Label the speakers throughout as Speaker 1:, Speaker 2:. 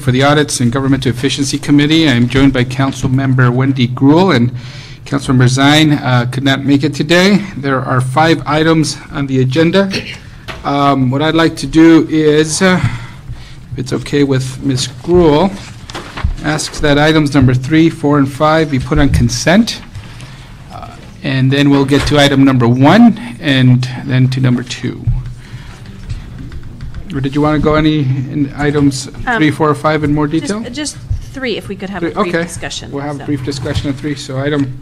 Speaker 1: for the Audits and Governmental Efficiency Committee. I'm joined by Council Member Wendy Gruhl, and Councilmember Zine could not make it today. There are 5 items on the agenda. What I'd like to do is, if it's okay with Ms. Gruhl, asks that items number 3, 4, and 5 be put on consent. And then we'll get to item number 1 and then to number 2. Or did you want to go any in items 3, 4, or 5 in more detail?
Speaker 2: Just 3, if we could have a brief discussion.
Speaker 1: We'll have a brief discussion of 3. So item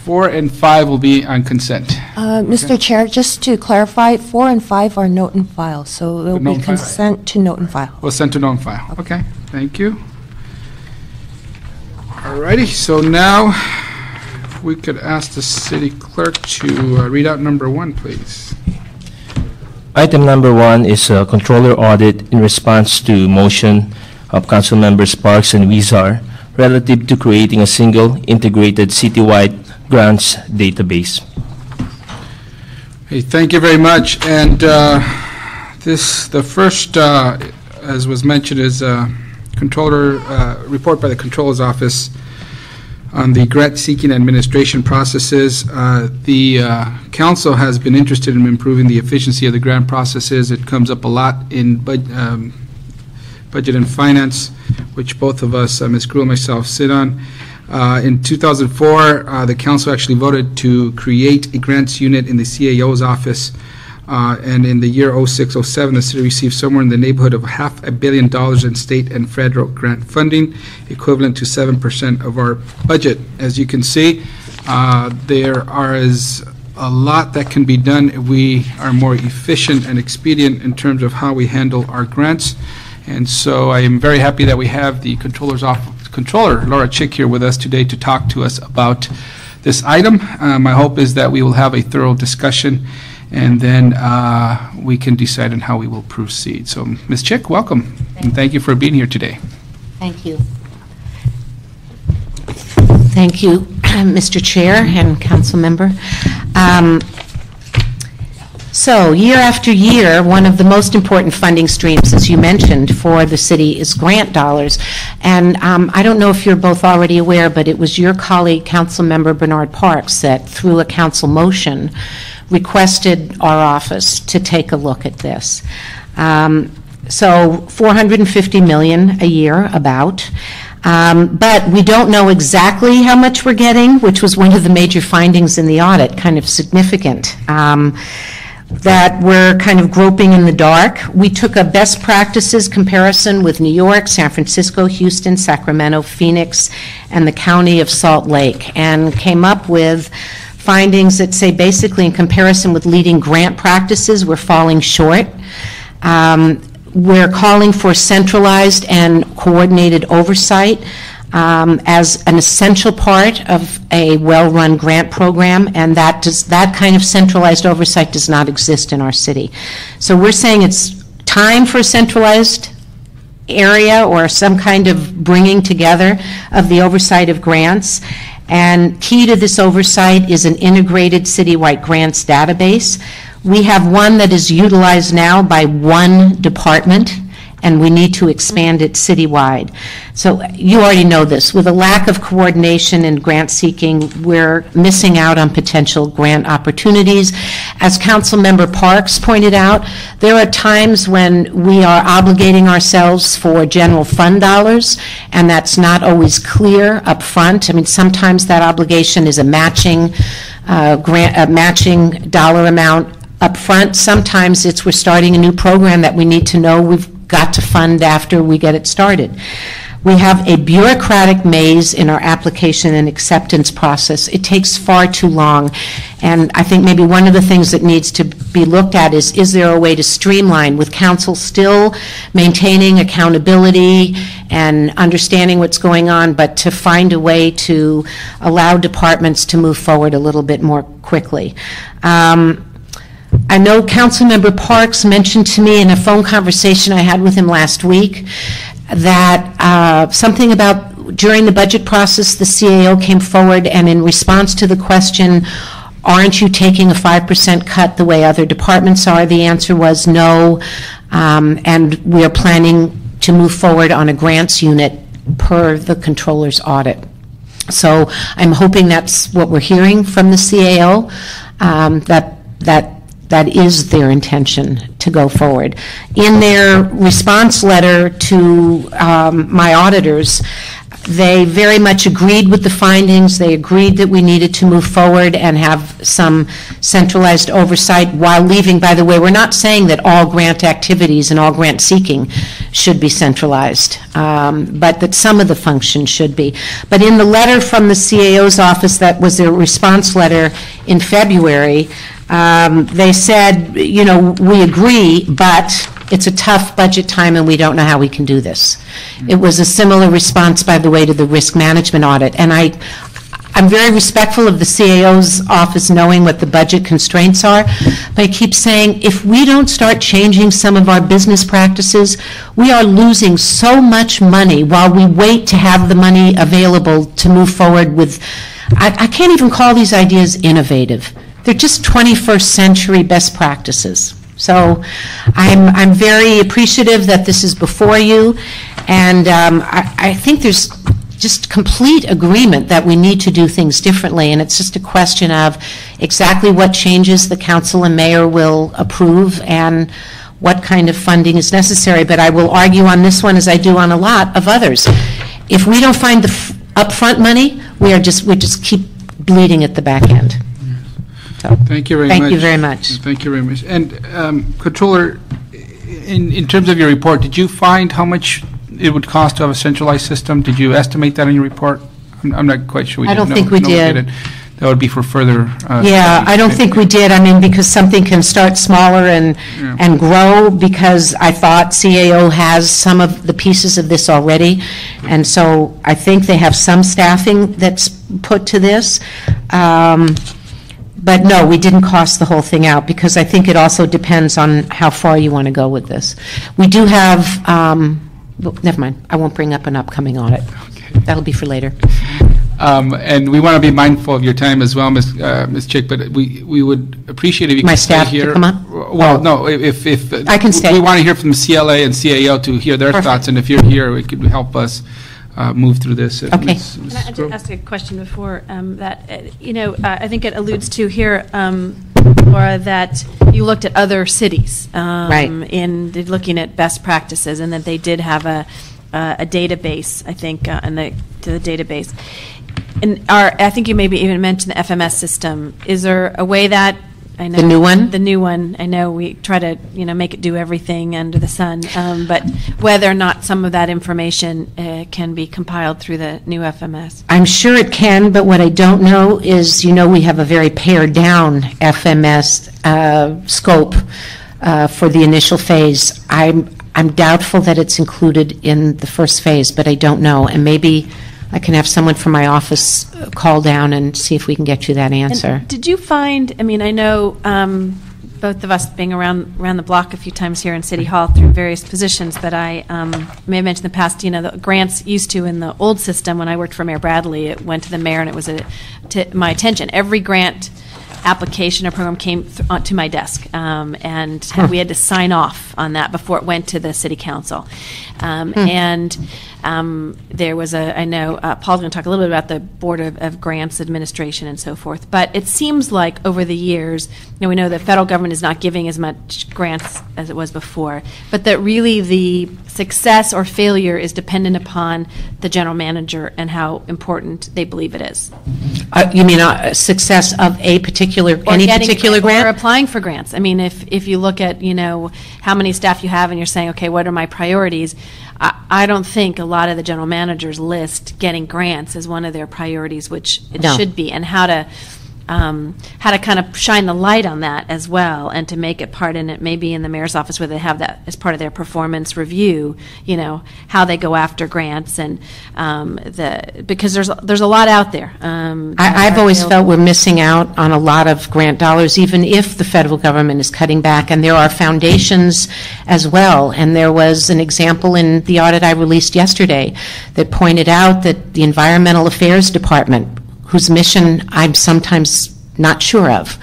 Speaker 1: 4 and 5 will be on consent.
Speaker 3: Mr. Chair, just to clarify, 4 and 5 are note and file, so it will be consent to note and file.
Speaker 1: We'll send to note and file. Okay, thank you. All righty, so now if we could ask the city clerk to read out number 1, please.
Speaker 4: Item number 1 is a controller audit in response to motion of Council Members Parks and Wizar relative to creating a single integrated citywide grants database.
Speaker 1: Hey, thank you very much. And the first, as was mentioned, is controller report by the Controller's Office on the grant seeking administration processes. The council has been interested in improving the efficiency of the grant processes. It comes up a lot in budget and finance, which both of us, Ms. Gruhl and myself, sit on. In 2004, the council actually voted to create a grants unit in the CAO's office. And in the year 06-07, the city received somewhere in the neighborhood of $500 million in state and federal grant funding, equivalent to 7% of our budget. As you can see, there is a lot that can be done if we are more efficient and expedient in terms of how we handle our grants. And so I am very happy that we have the Controller, Laura Chick, here with us today to talk to us about this item. My hope is that we will have a thorough discussion, and then we can decide on how we will proceed. So, Ms. Chick, welcome, and thank you for being here today.
Speaker 5: Thank you. Thank you, Mr. Chair and Council Member. So, year after year, one of the most important funding streams, as you mentioned, for the city is grant dollars. And I don't know if you're both already aware, but it was your colleague, Council Member Bernard Parks, that through a council motion requested our office to take a look at this. So $450 million a year about. But we don't know exactly how much we're getting, which was one of the major findings in the audit, kind of significant. That we're kind of groping in the dark. We took a best practices comparison with New York, San Francisco, Houston, Sacramento, Phoenix, and the County of Salt Lake, and came up with findings that say basically in comparison with leading grant practices, we're falling short. We're calling for centralized and coordinated oversight as an essential part of a well-run grant program, and that kind of centralized oversight does not exist in our city. So we're saying it's time for a centralized area or some kind of bringing together of the oversight of grants. And key to this oversight is an integrated citywide grants database. We have one that is utilized now by one department, and we need to expand it citywide. So you already know this. With a lack of coordination in grant seeking, we're missing out on potential grant opportunities. As Councilmember Parks pointed out, there are times when we are obligating ourselves for general fund dollars, and that's not always clear up front. I mean, sometimes that obligation is a matching matching dollar amount up front. Sometimes it's we're starting a new program that we need to know we've got to fund after we get it started. We have a bureaucratic maze in our application and acceptance process. It takes far too long. And I think maybe one of the things that needs to be looked at is there a way to streamline, with council still maintaining accountability and understanding what's going on, but to find a way to allow departments to move forward a little bit more quickly. I know Councilmember Parks mentioned to me in a phone conversation I had with him last week that something about during the budget process the CAO came forward, and in response to the question, aren't you taking a 5% cut the way other departments are, the answer was no, and we are planning to move forward on a grants unit per the controller's audit. So I'm hoping that's what we're hearing from the CAO, that is their intention to go forward. In their response letter to my auditors, they very much agreed with the findings. They agreed that we needed to move forward and have some centralized oversight while leaving. By the way, we're not saying that all grant activities and all grant seeking should be centralized, but that some of the functions should be. But in the letter from the CAO's office, that was their response letter in February, they said, you know, we agree, but it's a tough budget time and we don't know how we can do this. It was a similar response, by the way, to the risk management audit. And I'm very respectful of the CAO's office knowing what the budget constraints are, but I keep saying if we don't start changing some of our business practices, we are losing so much money while we wait to have the money available to move forward with, I can't even call these ideas innovative. They're just 21st century best practices. So I'm very appreciative that this is before you, and I think there's just complete agreement that we need to do things differently, and it's just a question of exactly what changes the council and mayor will approve and what kind of funding is necessary. But I will argue on this one, as I do on a lot of others. If we don't find the upfront money, we just keep bleeding at the back end. So,
Speaker 1: thank you very much.
Speaker 5: Thank you very much.
Speaker 1: Thank you very much. And Controller, in terms of your report, did you find how much it would cost to have a centralized system? Did you estimate that in your report? I'm not quite sure.
Speaker 5: I don't think we did.
Speaker 1: That would be for further.
Speaker 5: Yeah, I don't think we did. I mean, because something can start smaller and grow, because I thought CAO has some of the pieces of this already. And so I think they have some staffing that's put to this. But no, we didn't cost the whole thing out, because I think it also depends on how far you want to go with this. We do have, well, never mind, I won't bring up an upcoming audit. Okay. That'll be for later.
Speaker 1: And we want to be mindful of your time as well, Ms. Chick, but we would appreciate if you could stay here.
Speaker 5: My staff to come up?
Speaker 1: Well, no, if
Speaker 5: I can stay.
Speaker 1: We want to hear from the CLA and CAO to hear their thoughts, and if you're here, it could help us move through this.
Speaker 5: Okay.
Speaker 2: Can I just ask a question before that? I think it alludes to here, Laura, that you looked at other cities
Speaker 5: right.
Speaker 2: in looking at best practices, and that they did have a database, I think, to the database. And I think you maybe even mentioned the FMS system. Is there a way that, I know
Speaker 5: the new one?
Speaker 2: The new one. I know we try to, make it do everything under the sun, but whether or not some of that information can be compiled through the new FMS.
Speaker 5: I'm sure it can, but what I don't know is, we have a very pared down FMS scope for the initial phase. I'm doubtful that it's included in the first phase, but I don't know, and maybe I can have someone from my office call down and see if we can get you that answer.
Speaker 2: And did you find, I know both of us being around the block a few times here in City Hall through various positions, but I may have mentioned in the past, the grants used to in the old system when I worked for Mayor Bradley, it went to the mayor and it was to my attention. Every grant application or program came to my desk, and we had to sign off on that before it went to the city council. And there was I know Paul's going to talk a little bit about the Board of Grants Administration and so forth, but it seems like over the years, we know the federal government is not giving as much grants as it was before, but that really the success or failure is dependent upon the general manager and how important they believe it is.
Speaker 5: You mean success of any particular grant?
Speaker 2: Or applying for grants. If you look at, how many staff you have and you're saying, okay, what are my priorities? I don't think a lot of the general managers list getting grants as one of their priorities, which it should be, and how to kind of shine the light on that as well, and to make it part in it, maybe in the mayor's office where they have that as part of their performance review, how they go after grants, and because there's a lot out there.
Speaker 5: I've always felt we're missing out on a lot of grant dollars, even if the federal government is cutting back, and there are foundations as well. And there was an example in the audit I released yesterday that pointed out that the Environmental Affairs Department, whose mission I'm sometimes not sure of,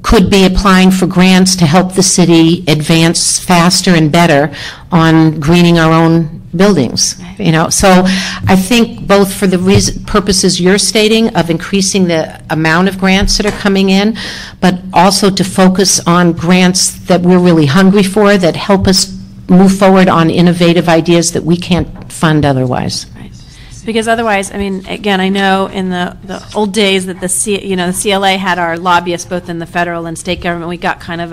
Speaker 5: could be applying for grants to help the city advance faster and better on greening our own buildings. You know, so I think both for the purposes you're stating of increasing the amount of grants that are coming in, but also to focus on grants that we're really hungry for, that help us move forward on innovative ideas that we can't fund otherwise.
Speaker 2: Because otherwise, I mean, again, I know in the old days that the CLA had our lobbyists both in the federal and state government. We got kind of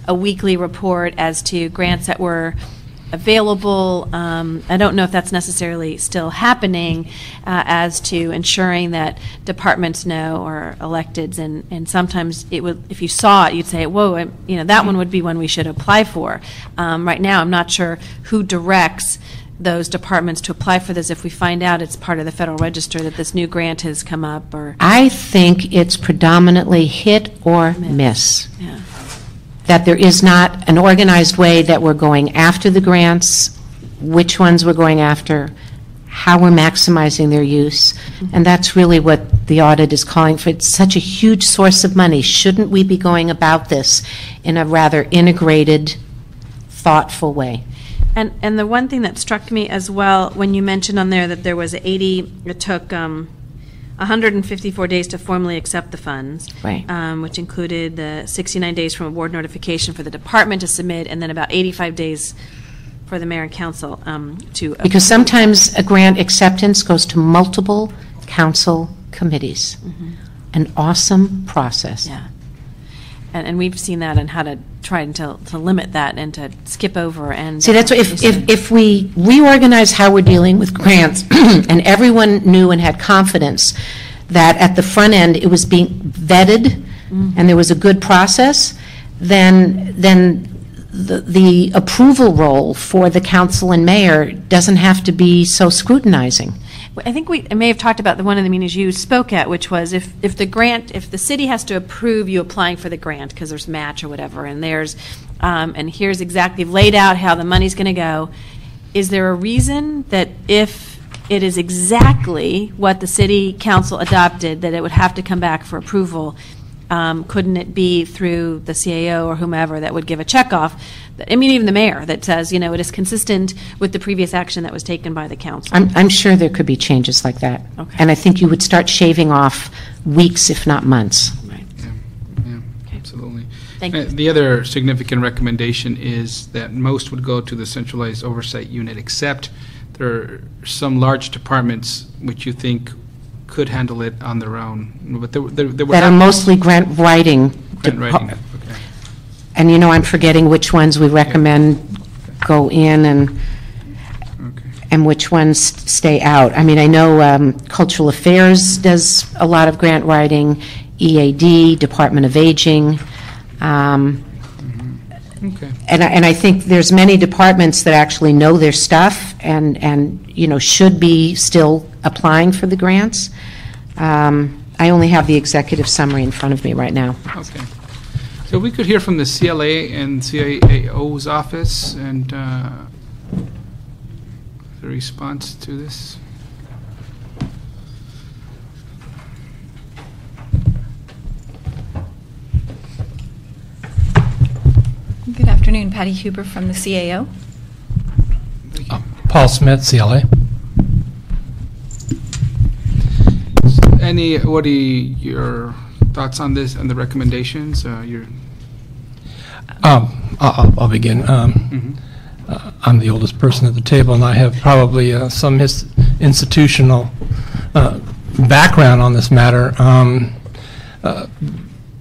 Speaker 2: a weekly report as to grants that were available. I don't know if that's necessarily still happening as to ensuring that departments know, or electeds, and sometimes it would, if you saw it, you'd say, whoa, that one would be one we should apply for. Right now, I'm not sure who directs those departments to apply for this if we find out it's part of the Federal Register that this new grant has come up, or...
Speaker 5: I think it's predominantly hit or miss.
Speaker 2: Yeah.
Speaker 5: That there is not an organized way that we're going after the grants, which ones we're going after, how we're maximizing their use, and that's really what the audit is calling for. It's such a huge source of money. Shouldn't we be going about this in a rather integrated, thoughtful way?
Speaker 2: And the one thing that struck me as well, when you mentioned on there that there was it took 154 days to formally accept the funds,
Speaker 5: right.
Speaker 2: Which included the 69 days from award notification for the department to submit, and then about 85 days for the mayor and council to...
Speaker 5: Because sometimes a grant acceptance goes to multiple council committees. Mm-hmm. An awesome process.
Speaker 2: Yeah. And we've seen that and how to try to limit that and to skip over. And
Speaker 5: see, that's what, if we reorganize how we're dealing with grants and everyone knew and had confidence that at the front end it was being vetted and there was a good process, then the approval role for the council and mayor doesn't have to be so scrutinizing.
Speaker 2: I think I may have talked about one of the meetings you spoke at, which was if the city has to approve you applying for the grant because there's match or whatever, and and here's exactly laid out how the money's going to go, is there a reason that if it is exactly what the city council adopted that it would have to come back for approval? Couldn't it be through the CAO or whomever that would give a check off? I mean, even the mayor that says, it is consistent with the previous action that was taken by the council.
Speaker 5: I'm sure there could be changes like that.
Speaker 2: Okay.
Speaker 5: And I think you would start shaving off weeks, if not months.
Speaker 2: Right.
Speaker 1: Yeah, absolutely.
Speaker 2: Thank you.
Speaker 1: The other significant recommendation is that most would go to the centralized oversight unit, except there are some large departments which you think could handle it on their own. But there were
Speaker 5: that are mostly grant writing.
Speaker 1: Okay.
Speaker 5: And I'm forgetting which ones we recommend go in and which ones stay out. I mean, I know Cultural Affairs does a lot of grant writing, EAD, Department of Aging.
Speaker 1: Okay.
Speaker 5: And I think there's many departments that actually know their stuff and should be still applying for the grants. I only have the executive summary in front of me right now.
Speaker 1: Okay. So we could hear from the CLA and CAO's office and the response to this.
Speaker 6: Good afternoon, Patty Huber from the CAO.
Speaker 7: Paul Smith, CLA.
Speaker 1: What are your thoughts on this and the recommendations?
Speaker 7: I'll begin. I'm the oldest person at the table, and I have probably some institutional background on this matter.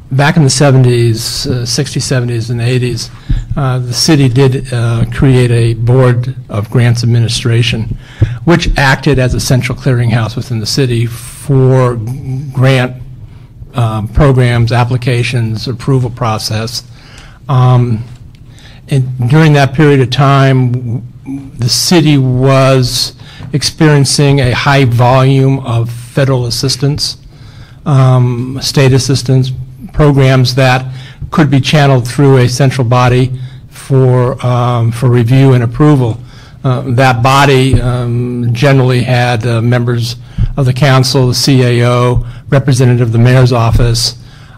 Speaker 7: Back in the 70s, 60s, 70s, and 80s, the city did create a board of grants administration, which acted as a central clearinghouse within the city for grant programs, applications, approval process. And during that period of time, the city was experiencing a high volume of federal assistance, state assistance, programs that could be channeled through a central body for review and approval. That body generally had members of the council, the CAO, representative of the mayor's office,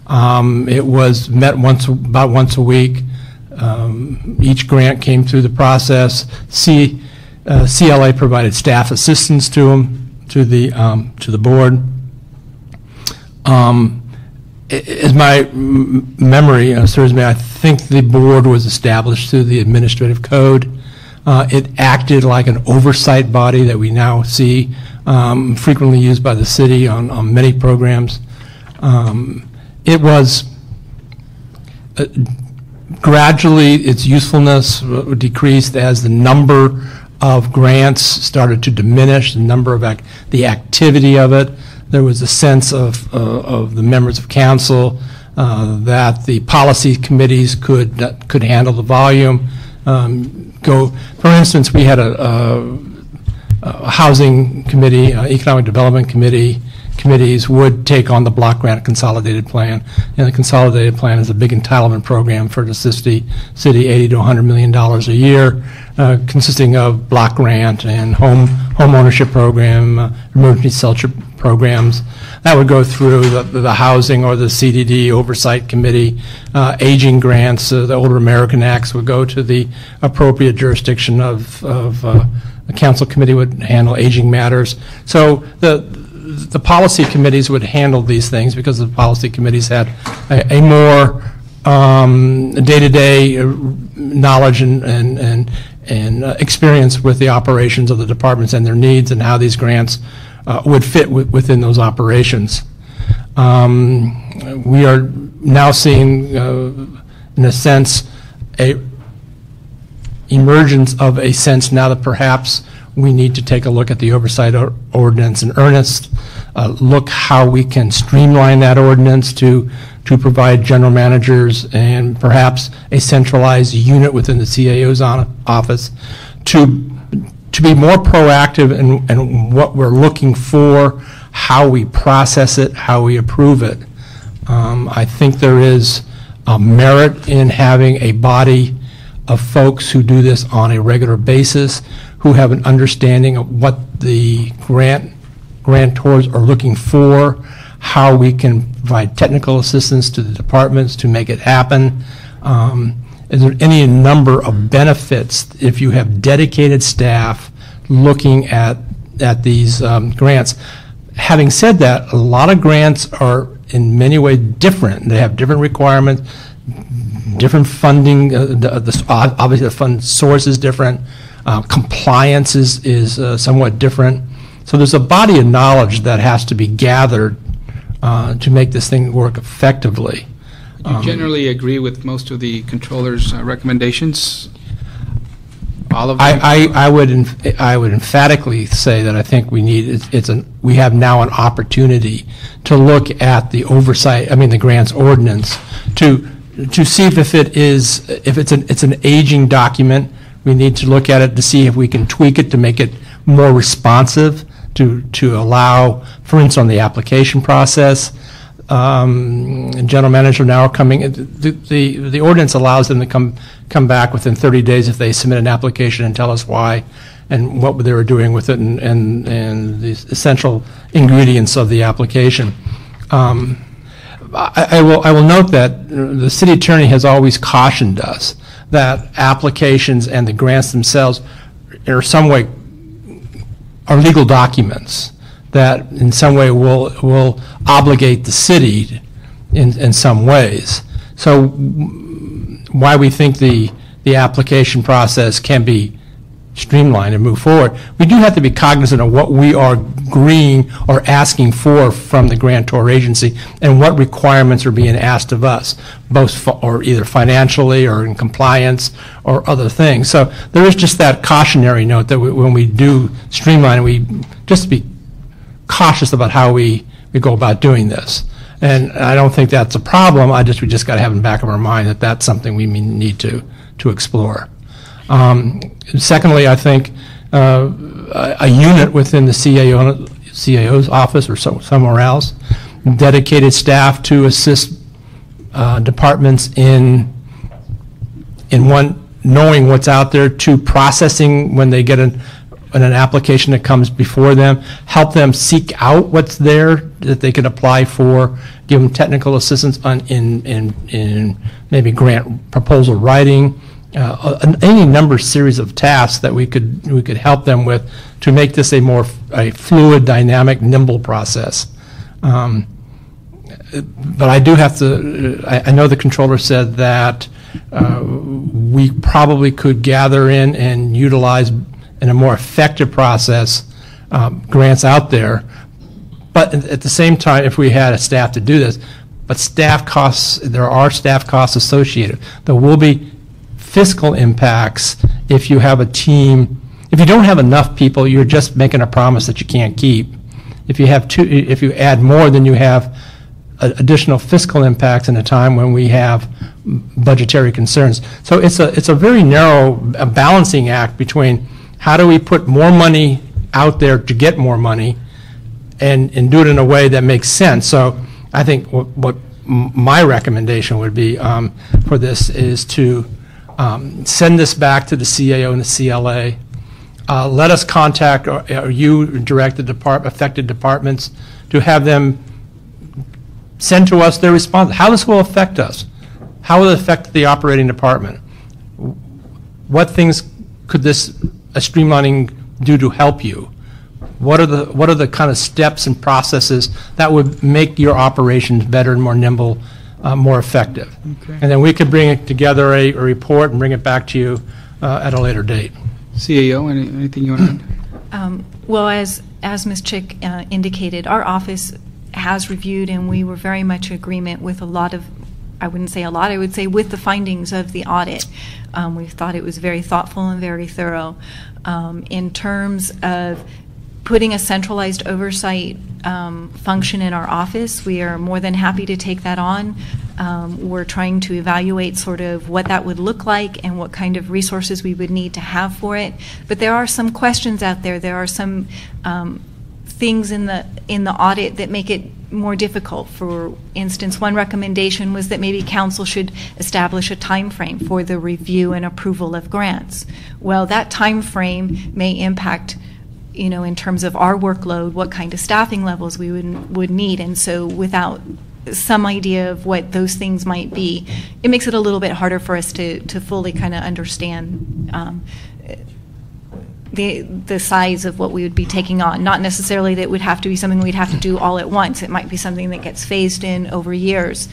Speaker 7: It was met about once a week. Each grant came through the process. CLA provided staff assistance to the board. As my memory serves me, I think the board was established through the administrative code. It acted like an oversight body that we now see frequently used by the city on many programs. It was gradually, its usefulness decreased as the number of grants started to diminish, the number of the activity of it. There was a sense of the members of council that the policy committees could handle the volume. For instance, we had a housing committee, economic development committees would take on the block grant consolidated plan. And the consolidated plan is a big entitlement program for the city, $80 to $100 million a year, consisting of block grant and home ownership program, emergency shelter programs. That would go through the housing or the CDD oversight committee. Aging grants, the Older American Acts would go to the appropriate jurisdiction of the council committee would handle aging matters. So the policy committees would handle these things because the policy committees had a more day-to-day knowledge and experience with the operations of the departments and their needs and how these grants would fit within those operations. We are now seeing, in a sense, a emergence of a sense now that perhaps we need to take a look at the oversight ordinance in earnest, look how we can streamline that ordinance to provide general managers and perhaps a centralized unit within the CAO's office to be more proactive in what we're looking for, how we process it, how we approve it. I think there is a merit in having a body of folks who do this on a regular basis, who have an understanding of what the grantors are looking for, how we can provide technical assistance to the departments to make it happen. Is there any number of benefits if you have dedicated staff looking at these grants? Having said that, a lot of grants are in many ways different. They have different requirements, different funding. Obviously, the fund source is different. Compliance is somewhat different. So there's a body of knowledge that has to be gathered to make this thing work effectively.
Speaker 1: Do you generally agree with most of the controller's recommendations? All of them?
Speaker 7: I would emphatically say that I think we have now an opportunity to look at the oversight, the grants ordinance, to see if it's an aging document. We need to look at it to see if we can tweak it to make it more responsive to allow, for instance, on the application process. General manager now are coming. The ordinance allows them to come back within 30 days if they submit an application and tell us why and what they were doing with it and the essential ingredients of the application. I will note that the city attorney has always cautioned us that applications and the grants themselves in some way are legal documents that in some way will obligate the city in some ways. So why we think the application process can be streamlined and move forward, we do have to be cognizant of what we are agreeing or asking for from the grantor agency and what requirements are being asked of us, both or either financially or in compliance or other things. So there is just that cautionary note that when we do streamline, we just be cautious about how we go about doing this. And I don't think that's a problem. We just got to have in the back of our mind that that's something we need to explore. Secondly, I think a unit within the CAO's office or somewhere else, dedicated staff to assist departments in knowing what's out there, to processing when they get in an application that comes before them, help them seek out what's there that they could apply for, give them technical assistance in maybe grant proposal writing, any number of series of tasks that we could help them with to make this a fluid, dynamic, nimble process. But I do have to, I know the controller said that we probably could gather in and utilize in a more effective process grants out there. But at the same time, if we had a staff to do this, but staff costs, there are staff costs associated. There will be fiscal impacts if you have a team. If you don't have enough people, you're just making a promise that you can't keep. If you if you add more, then you have additional fiscal impacts in a time when we have budgetary concerns. So it's a very narrow balancing act between how do we put more money out there to get more money and do it in a way that makes sense. So I think what my recommendation would be for this is to send this back to the CAO and the CLA. Let us contact, or you direct the affected departments to have them send to us their response. How this will affect us. How will it affect the operating department? What things could this streamlining do to help you? What are the kind of steps and processes that would make your operations better and more nimble, more effective? Okay. And then we could bring it together a report and bring it back to you at a later date.
Speaker 1: CAO, anything you want to add?
Speaker 6: Well, as Ms. Chick indicated, our office has reviewed, and we were very much in agreement with a lot of, I wouldn't say a lot, I would say with the findings of the audit. We thought it was very thoughtful and very thorough. In terms of putting a centralized oversight function in our office, we are more than happy to take that on. We're trying to evaluate sort of what that would look like and what kind of resources we would need to have for it. But there are some questions out there. There are some things in the audit that make it more difficult. For instance, one recommendation was that maybe council should establish a time frame for the review and approval of grants. Well, that time frame may impact, you know, in terms of our workload, what kind of staffing levels we would need. And so without some idea of what those things might be, it makes it a little bit harder for us to fully kind of understand the size of what we would be taking on. Not necessarily that it would have to be something we'd have to do all at once. It might be something that gets phased in over years.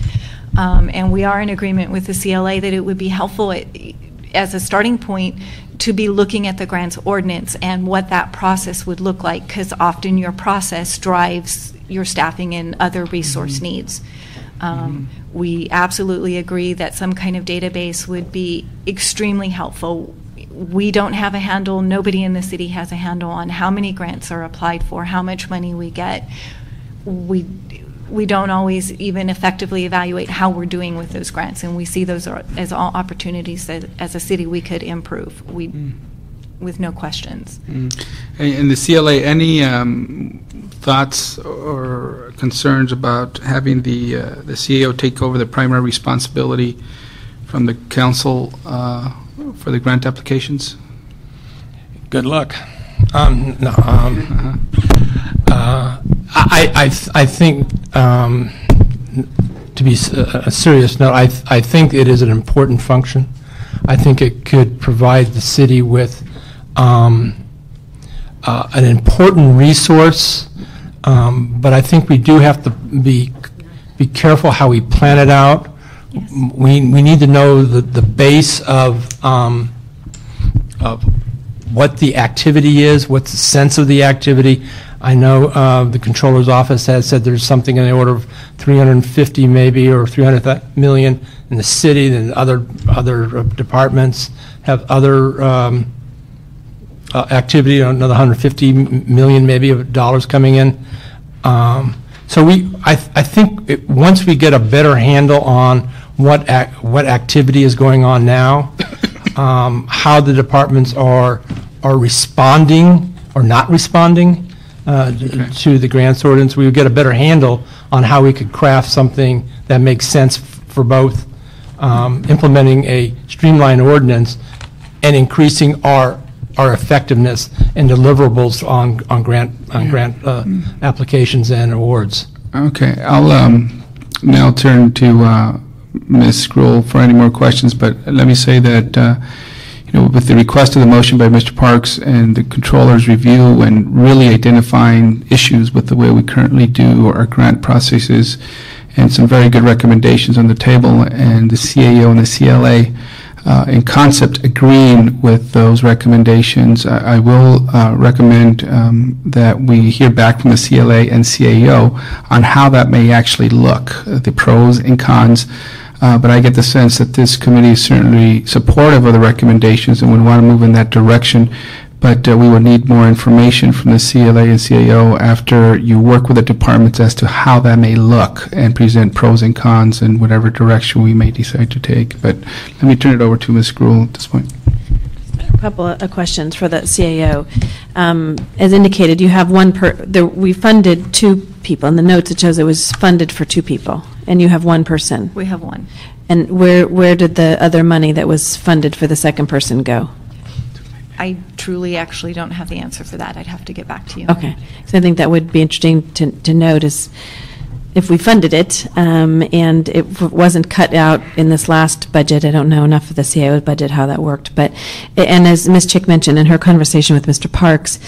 Speaker 6: And we are in agreement with the CLA that it would be helpful as a starting point to be looking at the grants ordinance and what that process would look like, because often your process drives your staffing and other resource needs. We absolutely agree that some kind of database would be extremely helpful. We don't have a handle, nobody in the city has a handle on how many grants are applied for, how much money we get. We don't always even effectively evaluate how we're doing with those grants, and we see those as all opportunities that as a city we could improve, with no questions.
Speaker 1: And the CLA, any thoughts or concerns about having the CAO take over the primary responsibility from the council for the grant applications?
Speaker 7: Good luck. I think, to be a serious note, I think it is an important function. I think it could provide the city with an important resource, but I think we do have to be careful how we plan it out. Yes. We need to know the base of what the activity is, what's the sense of the activity. I know the controller's office has said there's something in the order of 350 maybe, or 300 million in the city, and other departments have other activity, another 150 million maybe of dollars coming in. So I think once we get a better handle on what activity is going on now, how the departments are responding or not responding to the grants ordinance, we would get a better handle on how we could craft something that makes sense for both implementing a streamlined ordinance and increasing our our effectiveness and deliverables on grant applications and awards.
Speaker 1: Okay, I'll now turn to Ms. Gruhl for any more questions, but let me say that with the request of the motion by Mr. Parks and the controller's review and really identifying issues with the way we currently do our grant processes and some very good recommendations on the table, and the CAO and the CLA in concept agreeing with those recommendations, I will recommend that we hear back from the CLA and CAO on how that may actually look, the pros and cons. But I get the sense that this committee is certainly supportive of the recommendations and would want to move in that direction. But we will need more information from the CLA and CAO after you work with the departments as to how that may look and present pros and cons in whatever direction we may decide to take. But let me turn it over to Ms. Gruhl at this point.
Speaker 2: A couple of questions for the CAO. As indicated, you have we funded 2 people. In the notes, it shows it was funded for 2 people, and you have 1 person.
Speaker 6: We have 1.
Speaker 2: And where did the other money that was funded for the second person go?
Speaker 6: I truly actually don't have the answer for that. I'd have to get back to you.
Speaker 2: Okay. So I think that would be interesting to note is if we funded it and it wasn't cut out in this last budget. I don't know enough of the CAO budget how that worked. And as Ms. Chick mentioned in her conversation with Mr. Parks,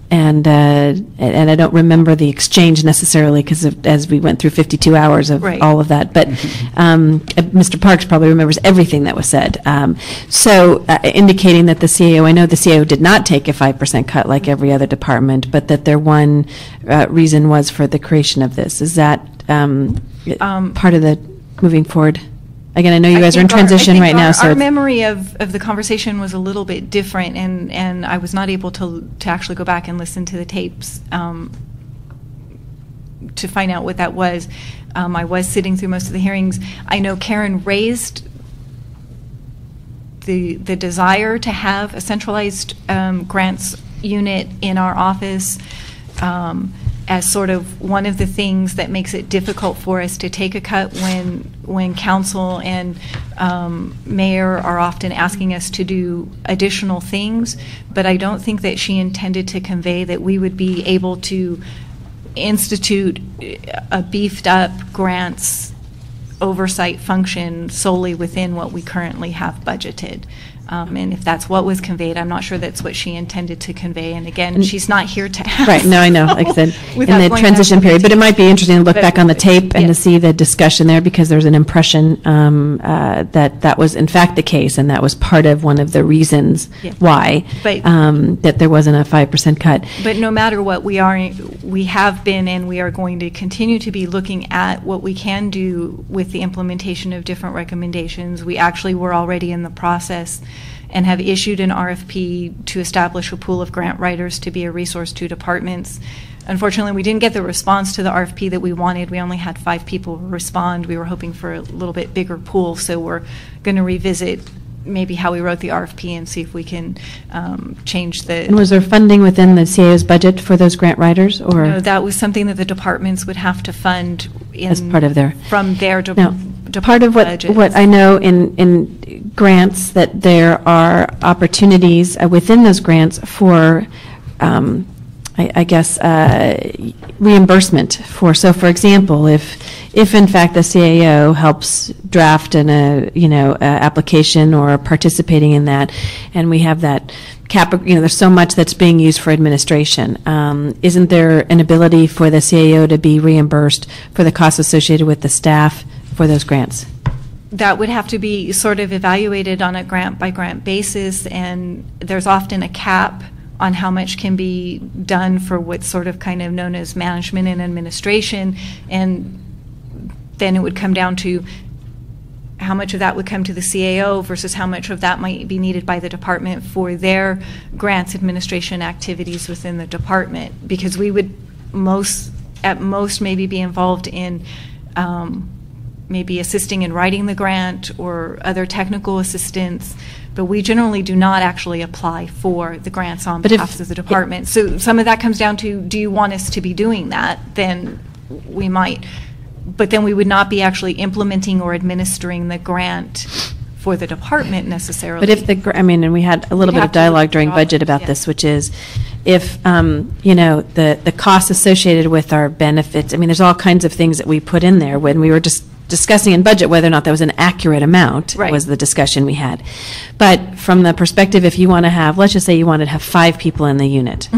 Speaker 2: and I don't remember the exchange necessarily because as we went through 52 hours of all of that, but Mr. Parks probably remembers everything that was said. So indicating that the CAO, I know the CAO did not take a 5% cut like every other department, but that their one reason was for the creation of this. Is that part of the moving forward? Again, I know you guys are in transition right now.
Speaker 6: So our memory of the conversation was a little bit different, and I was not able to actually go back and listen to the tapes to find out what that was. I was sitting through most of the hearings. I know Karen raised the desire to have a centralized grants unit in our office as sort of one of the things that makes it difficult for us to take a cut when council and mayor are often asking us to do additional things. But I don't think that she intended to convey that we would be able to institute a beefed up grants oversight function solely within what we currently have budgeted. And if that's what was conveyed, I'm not sure that's what she intended to convey. And again, she's not here to ask.
Speaker 2: Right, no, I know, like I said, in the transition period. But it might be interesting to look back on the tape and to see the discussion there, because there's an impression that was in fact the case, and that was part of one of the reasons why that there wasn't a 5% cut.
Speaker 6: But no matter what, we have been and we are going to continue to be looking at what we can do with the implementation of different recommendations. We actually were already in the process and have issued an RFP to establish a pool of grant writers to be a resource to departments. Unfortunately, we didn't get the response to the RFP that we wanted. We only had 5 people respond. We were hoping for a little bit bigger pool, so we're going to revisit maybe how we wrote the RFP and see if we can change the...
Speaker 2: And was there funding within the CAO's budget for those grant writers? Or
Speaker 6: no, that was something that the departments would have to fund
Speaker 2: as part of their...
Speaker 6: From their
Speaker 2: part of what I know in grants, that there are opportunities within those grants for, I guess, reimbursement for. So, for example, if in fact the CAO helps draft application or participating in that, and we have that cap, there's so much that's being used for administration. Isn't there an ability for the CAO to be reimbursed for the costs associated with the staff for those grants?
Speaker 6: That would have to be sort of evaluated on a grant-by-grant basis, and there's often a cap on how much can be done for what's sort of kind of known as management and administration, and then it would come down to how much of that would come to the CAO versus how much of that might be needed by the department for their grants administration activities within the department, because we would at most maybe be involved in maybe assisting in writing the grant or other technical assistance, but we generally do not actually apply for the grants on behalf of the department. So some of that comes down to, do you want us to be doing that? Then we might, but then we would not be actually implementing or administering the grant for the department necessarily.
Speaker 2: But if I mean, and we had a little
Speaker 6: We'd
Speaker 2: bit
Speaker 6: have
Speaker 2: of
Speaker 6: to look
Speaker 2: dialogue
Speaker 6: at
Speaker 2: during
Speaker 6: dollars,
Speaker 2: budget about
Speaker 6: yeah.
Speaker 2: this, which is if, the costs associated with our benefits, I mean, there's all kinds of things that we put in there when we were just discussing in budget whether or not that was an accurate amount
Speaker 6: Right.
Speaker 2: was the discussion we had. But from the perspective, if you want to have, let's just say you wanted to have 5 people in the unit,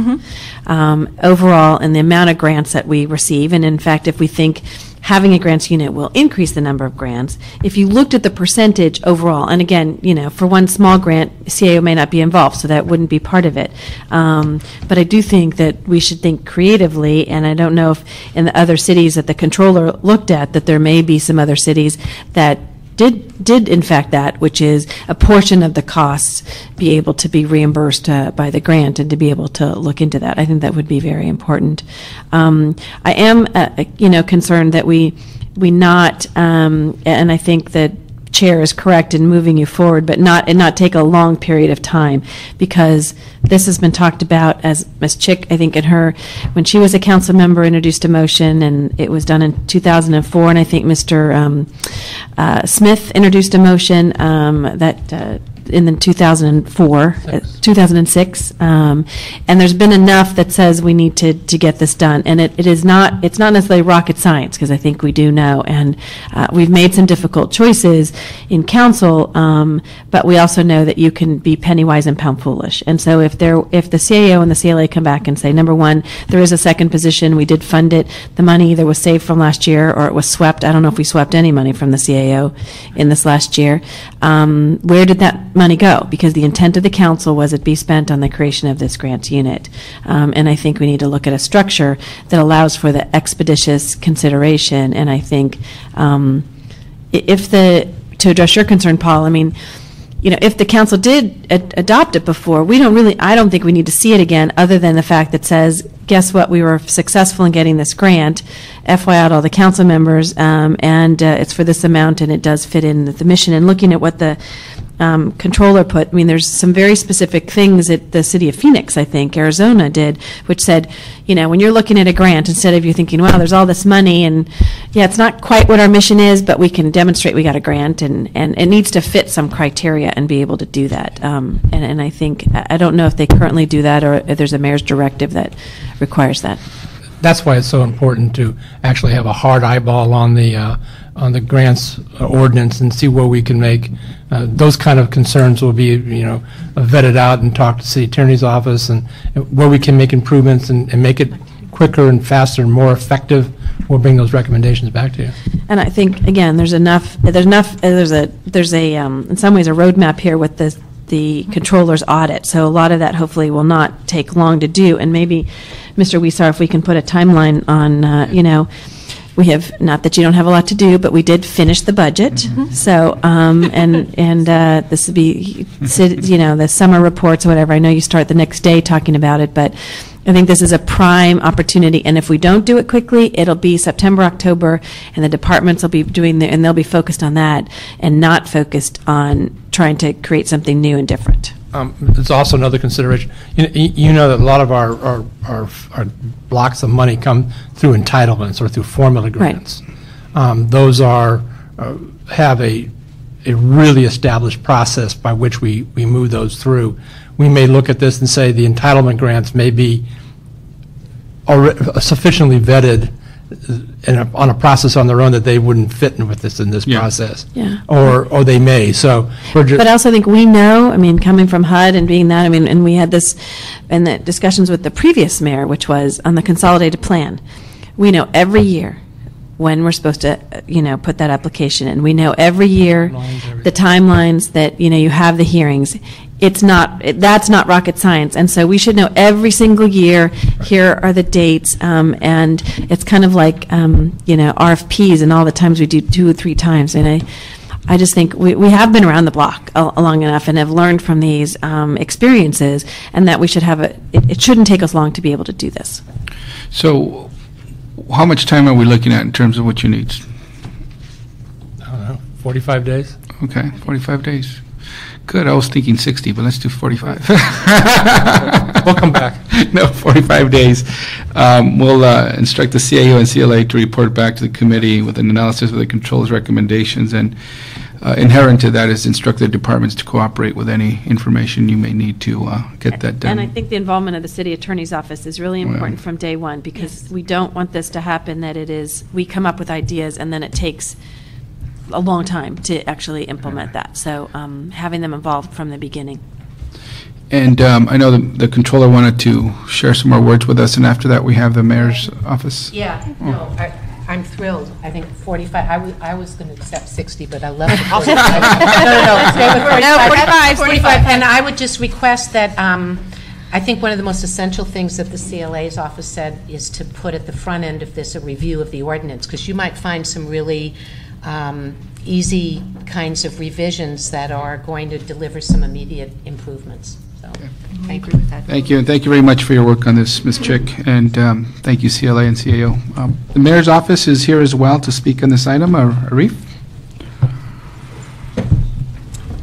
Speaker 2: overall, and the amount of grants that we receive, and in fact, if we think having a grants unit will increase the number of grants, if you looked at the percentage overall, and again, for one small grant, CAO may not be involved, so that wouldn't be part of it. But I do think that we should think creatively, and I don't know if in the other cities that the controller looked at, that there may be some other cities that did in fact that, which is a portion of the costs be able to be reimbursed by the grant, and to be able to look into that. I think that would be very important. I am, concerned that we not, and I think that Chair is correct in moving you forward, but not take a long period of time, because this has been talked about, as Ms. Chick, I think, when she was a council member, introduced a motion, and it was done in 2004, and I think Mr. Smith introduced a motion that in the 2006, and there's been enough that says we need to get this done, and it's not necessarily rocket science, because I think we do know, and we've made some difficult choices in council, but we also know that you can be penny wise and pound foolish, and so if the CAO and the CLA come back and say, number one, there is a second position, we did fund it, the money either was saved from last year or it was swept. I don't know if we swept any money from the CAO in this last year. Where did that money go? Because the intent of the council was it be spent on the creation of this grants unit. And I think we need to look at a structure that allows for the expeditious consideration. And I think to address your concern, Paul, I mean, if the council did adopt it before, I don't think we need to see it again, other than the fact that says, guess what, we were successful in getting this grant, FYI to all the council members, and it's for this amount, and it does fit in with the mission. And looking at what the controller put, I mean, there's some very specific things that the city of Phoenix, I think, Arizona did, which said, when you're looking at a grant, instead of you thinking, wow, there's all this money, and yeah, it's not quite what our mission is, but we can demonstrate we got a grant, and it needs to fit some criteria and be able to do that. And I think, I don't know if they currently do that, or if there's a mayor's directive that requires that.
Speaker 7: That's why it's so important to actually have a hard eyeball on the grants ordinance and see where we can make those kind of concerns will be vetted out and talk to the city attorney's office, and where we can make improvements and make it quicker and faster and more effective. We'll bring those recommendations back to you.
Speaker 2: And I think, again, there's in some ways a roadmap here with the controller's audit. So a lot of that hopefully will not take long to do. And maybe, Mr. Wiesar, if we can put a timeline on, we have, not that you don't have a lot to do, but we did finish the budget.
Speaker 6: Mm-hmm.
Speaker 2: So, this would be, the summer reports or whatever. I know you start the next day talking about it, but I think this is a prime opportunity, and if we don't do it quickly, it'll be September, October, and the departments will be doing and they'll be focused on that and not focused on trying to create something new and different.
Speaker 7: There's also another consideration. You know that a lot of our blocks of money come through entitlements or through formula grants. Right. Those have a really established process by which we move those through. We may look at this and say the entitlement grants may be sufficiently vetted on a process on their own that they wouldn't fit in with this process.
Speaker 2: Yeah.
Speaker 7: Or they may. So
Speaker 2: but I also think we know, coming from HUD and being that, and we had this in the discussions with the previous mayor, which was on the consolidated plan. We know every year when we're supposed to, put that application in. We know every year the timelines that, you have the hearings. That's not rocket science. And so we should know every single year, here are the dates, and it's kind of like, RFPs and all the times we do 2 or 3 times. And I just think we have been around the block long enough and have learned from these experiences, and that we should have it shouldn't take us long to be able to do this.
Speaker 1: So how much time are we looking at in terms of what you need?
Speaker 7: I don't know, 45 days?
Speaker 1: Okay, 45 days. Good, I was thinking 60, but let's do 45.
Speaker 7: We'll come back.
Speaker 1: No, 45 days. We'll instruct the CAO and CLA to report back to the committee with an analysis of the controller's recommendations. And inherent to that is instruct the departments to cooperate with any information you may need to get that done.
Speaker 2: And I think the involvement of the city attorney's office is really important from day one, because we don't want this to happen that it is, we come up with ideas and then it takes a long time to actually implement that. So having them involved from the beginning.
Speaker 1: And I know the controller wanted to share some more words with us, and after that we have the mayor's office.
Speaker 5: Yeah, no, I'm thrilled. I think 45, I was going to accept 60, but I left the 45. No, stay with 45.
Speaker 2: No, 45.
Speaker 5: And I would just request that, I think one of the most essential things that the CLA's office said is to put at the front end of this a review of the ordinance, because you might find some really easy kinds of revisions that are going to deliver some immediate improvements. So, thank you.
Speaker 1: Thank you, and thank you very much for your work on this, Ms. Chick, and thank you, CLA and CAO. The mayor's office is here as well to speak on this item. Arif?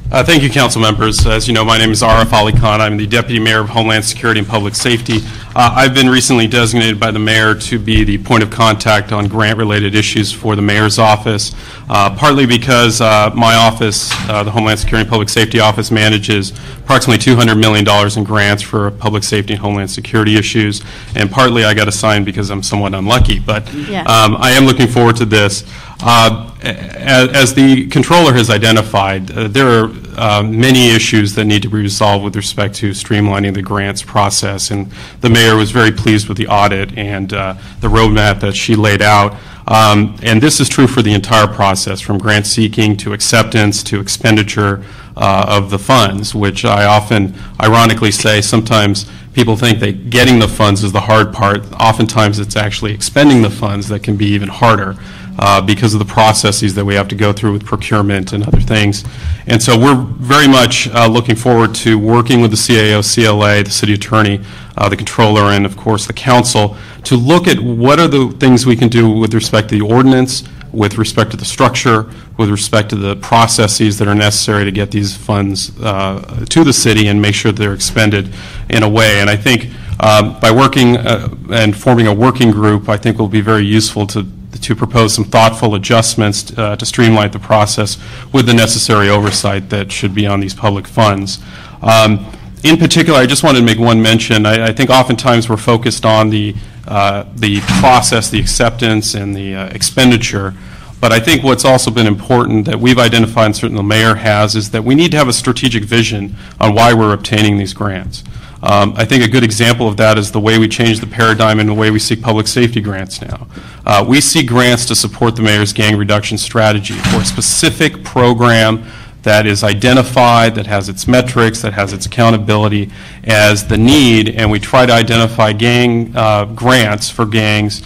Speaker 8: Thank you, council members. As you know, my name is Arif Ali Khan. I'm the Deputy Mayor of Homeland Security and Public Safety. I've been recently designated by the mayor to be the point of contact on grant-related issues for the mayor's office, partly because my office, the Homeland Security and Public Safety Office, manages approximately $200 million in grants for public safety and homeland security issues, and partly I got assigned because I'm somewhat unlucky, but I am looking forward to this. As the controller has identified, there are many issues that need to be resolved with respect to streamlining the grants process, and the mayor was very pleased with the audit and the roadmap that she laid out. And this is true for the entire process, from grant seeking to acceptance to expenditure of the funds, which I often ironically say sometimes people think that getting the funds is the hard part. Oftentimes it's actually expending the funds that can be even harder. Because of the processes that we have to go through with procurement and other things. And so we're very much looking forward to working with the CAO, CLA, the city attorney, the controller, and of course the council to look at what are the things we can do with respect to the ordinance, with respect to the structure, with respect to the processes that are necessary to get these funds to the city and make sure they're expended in a way. And I think by working and forming a working group, I think will be very useful to propose some thoughtful adjustments to streamline the process with the necessary oversight that should be on these public funds. In particular, I just wanted to make one mention. I think oftentimes we're focused on the process, the acceptance, and the expenditure. But I think what's also been important that we've identified, and certainly the mayor has, is that we need to have a strategic vision on why we're obtaining these grants. I think a good example of that is the way we change the paradigm and the way we seek public safety grants now. We seek grants to support the mayor's gang reduction strategy for a specific program that is identified, that has its metrics, that has its accountability as the need, and we try to identify gang grants for gangs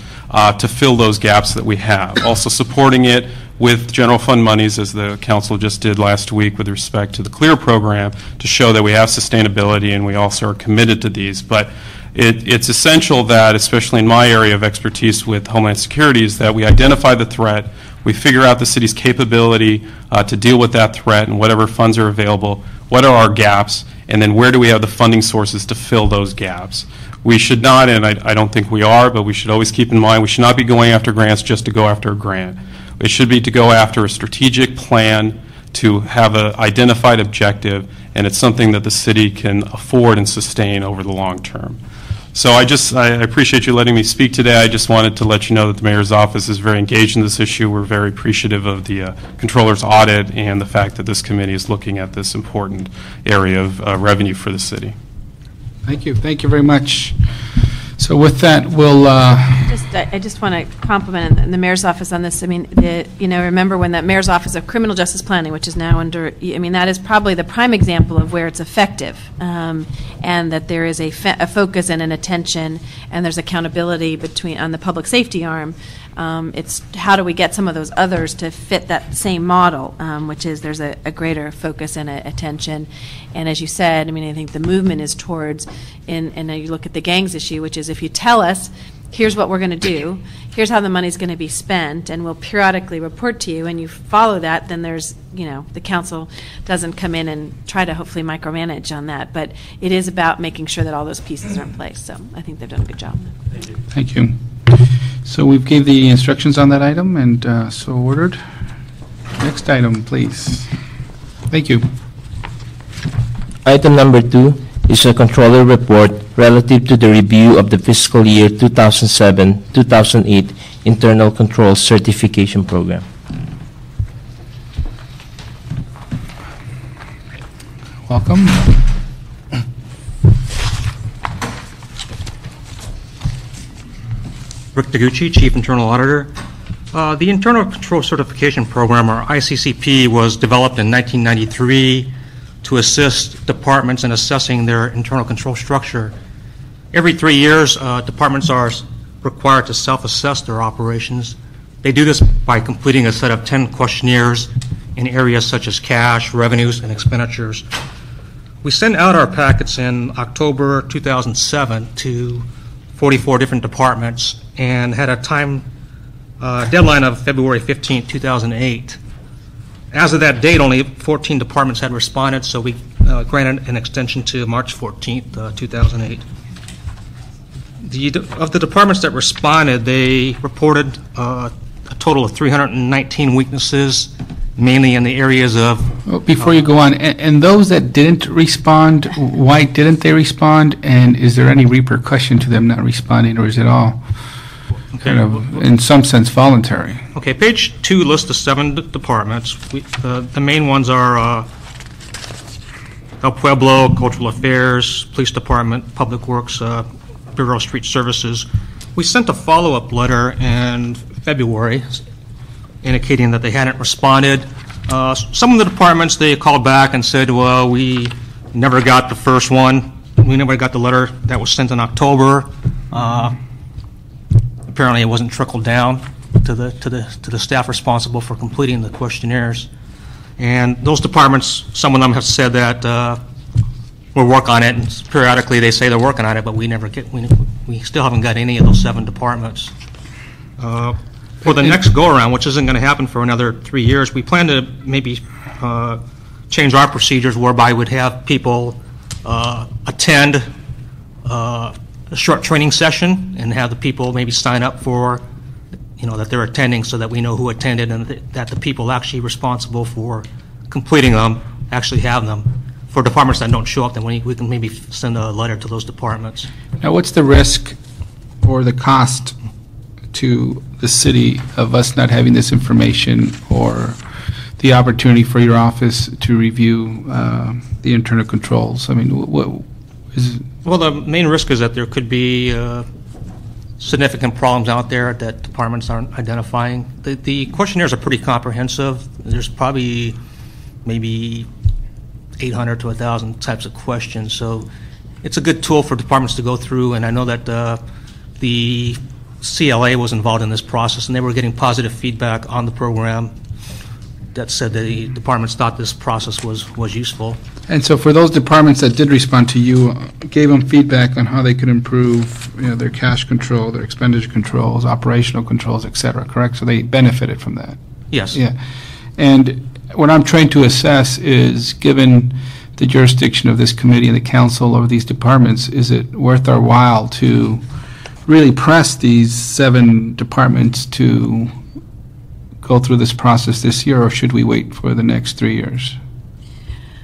Speaker 8: to fill those gaps that we have. Also supporting it with general fund monies, as the council just did last week with respect to the CLEAR program, to show that we have sustainability and we also are committed to these. But it's essential that, especially in my area of expertise with Homeland Security, is that we identify the threat, we figure out the city's capability to deal with that threat and whatever funds are available, what are our gaps, and then where do we have the funding sources to fill those gaps. We should not, and I don't think we are, but we should always keep in mind we should not be going after grants just to go after a grant. It should be to go after a strategic plan, to have an identified objective, and it's something that the city can afford and sustain over the long term. So I appreciate you letting me speak today. I just wanted to let you know that the mayor's office is very engaged in this issue. We're very appreciative of the controller's audit and the fact that this committee is looking at this important area of revenue for the city.
Speaker 1: Thank you. Thank you very much. So with that, we'll...
Speaker 2: I just want to compliment the mayor's office on this. I mean, remember when that mayor's office of criminal justice planning, which is now under, that is probably the prime example of where it's effective, and that there is a focus and an attention, and there's accountability on the public safety arm. It's how do we get some of those others to fit that same model, which is there's a greater focus and attention. And as you said, I think the movement is towards, and you look at the gangs issue, which is if you tell us, here's what we're going to do, here's how the money's going to be spent, and we'll periodically report to you, and you follow that, then there's, the council doesn't come in and try to hopefully micromanage on that. But it is about making sure that all those pieces are in place. So I think they've done a good job.
Speaker 8: Thank you.
Speaker 1: Thank you. So we've gave the instructions on that item, and so ordered. Next item, please. Thank you.
Speaker 4: Item number 2 is a controller report relative to the review of the fiscal year 2007-2008 internal control certification program.
Speaker 1: Welcome.
Speaker 9: Rick Taguchi, Chief Internal Auditor. The Internal Control Certification Program, or ICCP, was developed in 1993 to assist departments in assessing their internal control structure. Every 3 years, departments are required to self-assess their operations. They do this by completing a set of 10 questionnaires in areas such as cash, revenues, and expenditures. We sent out our packets in October 2007 to 44 different departments and had a time deadline of February 15, 2008. As of that date, only 14 departments had responded, so we granted an extension to March 14, 2008. Of the departments that responded, they reported a total of 319 weaknesses, mainly in the areas of...
Speaker 1: Well, before you go on, and those that didn't respond, why didn't they respond? And is there any repercussion to them not responding, or is it all kind of, in some sense, voluntary?
Speaker 9: Okay, page 2 lists the 7 departments. The main ones are El Pueblo, Cultural Affairs, Police Department, Public Works, Bureau of Street Services. We sent a follow-up letter in February indicating that they hadn't responded. Some of the departments, they called back and said, well, we never got the first one. We never got the letter that was sent in October. Apparently it wasn't trickled down to the staff responsible for completing the questionnaires. And those departments, some of them have said that we'll work on it, and periodically they say they're working on it, but we still haven't got any of those 7 departments. For the next go-around, which isn't going to happen for another 3 years, we plan to maybe change our procedures whereby we'd have people attend a short training session and have the people maybe sign up for, that they're attending, so that we know who attended and that the people actually responsible for completing them actually have them. For departments that don't show up, then we can maybe send a letter to those departments.
Speaker 1: Now, what's the risk or the cost to the city of us not having this information, or the opportunity for your office to review the internal controls? I mean, what is...
Speaker 9: Well, the main risk is that there could be significant problems out there that departments aren't identifying. The questionnaires are pretty comprehensive. There's probably maybe 800 to 1,000 types of questions, so it's a good tool for departments to go through. And I know that the CLA was involved in this process, and they were getting positive feedback on the program that said that the departments thought this process was useful.
Speaker 1: And so for those departments that did respond to you, gave them feedback on how they could improve their cash control, their expenditure controls, operational controls, et cetera, correct? So they benefited from that?
Speaker 9: Yes.
Speaker 1: Yeah. And what I'm trying to assess is, given the jurisdiction of this committee and the council over these departments, is it worth our while to really press these 7 departments to go through this process this year, or should we wait for the next 3 years?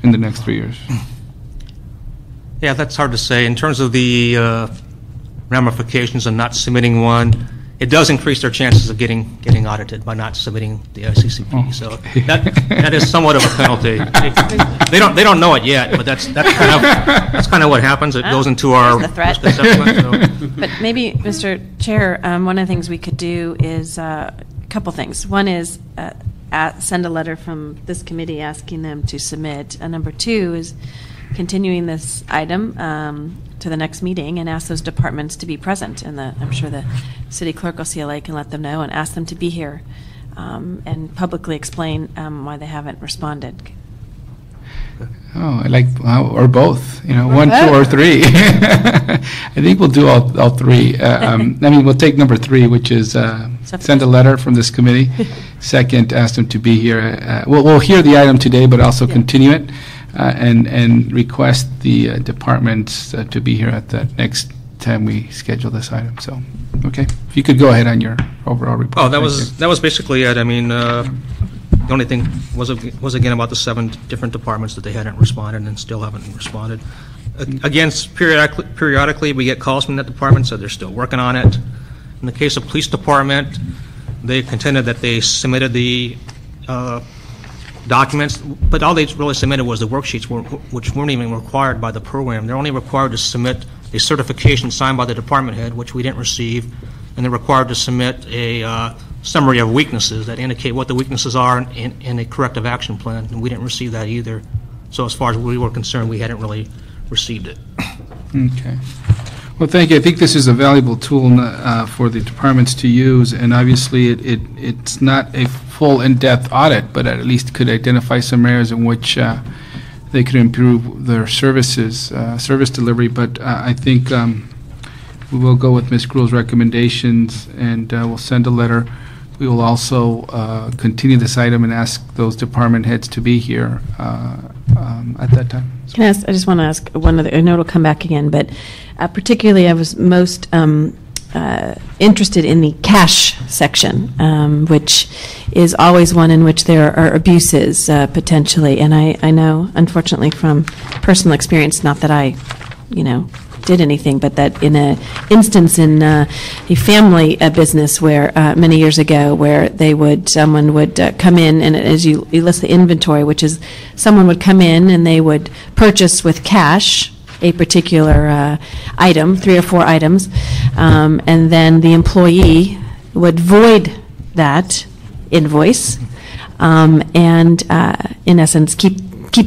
Speaker 1: In the next 3 years?
Speaker 9: Yeah, that's hard to say. In terms of the ramifications of not submitting one, it does increase their chances of getting audited by not submitting the ICCP.
Speaker 1: Oh.
Speaker 9: So that is somewhat of a penalty. They don't know it yet, but that's kind of what happens. It goes into our
Speaker 2: There's the threat.
Speaker 9: risk assessment. So.
Speaker 2: But maybe, Mr. Chair, one of the things we could do is a couple things. One is send a letter from this committee asking them to submit. And number 2 is continuing this item to the next meeting and ask those departments to be present. And I'm sure the city clerk or CLA can let them know and ask them to be here and publicly explain why they haven't responded.
Speaker 1: Oh, I like, or both, 1, 2, or 3. I think we'll do all 3. We'll take number 3, which is send a letter from this committee. Second, ask them to be here. We'll hear the item today, but also continue it and request the departments to be here at the next time we schedule this item. So, okay, if you could go ahead on your overall report.
Speaker 9: Oh, that was basically it. I mean, The only thing was again about the 7 different departments that they hadn't responded and still haven't responded. Again, periodically we get calls from that department, so they're still working on it. In the case of police department, they contended that they submitted the documents, but all they really submitted was the worksheets, which weren't even required by the program. They're only required to submit a certification signed by the department head, which we didn't receive, and they're required to submit a summary of weaknesses that indicate what the weaknesses are in a corrective action plan, and we didn't receive that either. So as far as we were concerned, we hadn't really received it.
Speaker 1: Okay. Well, thank you. I think this is a valuable tool for the departments to use, and obviously it's not a full in-depth audit, but at least could identify some areas in which they could improve their service delivery. But I think we will go with Ms. Gruel's recommendations, and we'll send a letter. We will also continue this item and ask those department heads to be here at that time.
Speaker 2: Can I ask, I just want to ask one other, I know it'll come back again, but particularly I was most interested in the cash section, which is always one in which there are abuses potentially. And I know, unfortunately, from personal experience, not that I, did anything, but that in an instance in a family business where many years ago, where someone would come in, and as you list the inventory, which is someone would come in and they would purchase with cash a particular item, 3 or 4 items, and then the employee would void that invoice and in essence keep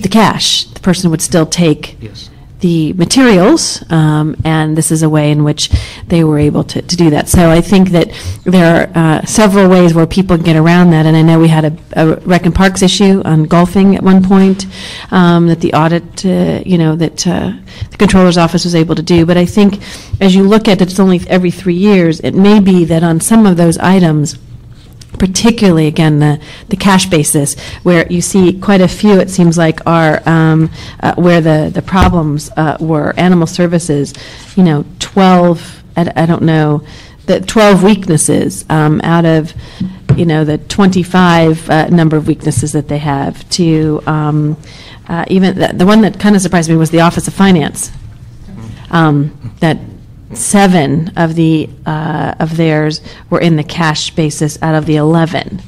Speaker 2: the cash. The person would still take the materials, and this is a way in which they were able to do that. So I think that there are several ways where people can get around that, and I know we had a Rec and Parks issue on golfing at one point that the audit, that the Controller's Office was able to do. But I think as you look at it, it's only every 3 years, it may be that on some of those items, particularly, again, the cash basis, where you see quite a few, it seems like, are where the problems were. Animal services, 12, I don't know, the 12 weaknesses out of, the 25 number of weaknesses that they have, to even the one that kind of surprised me was the Office of Finance, that 7 of theirs were in the cash basis out of the 11.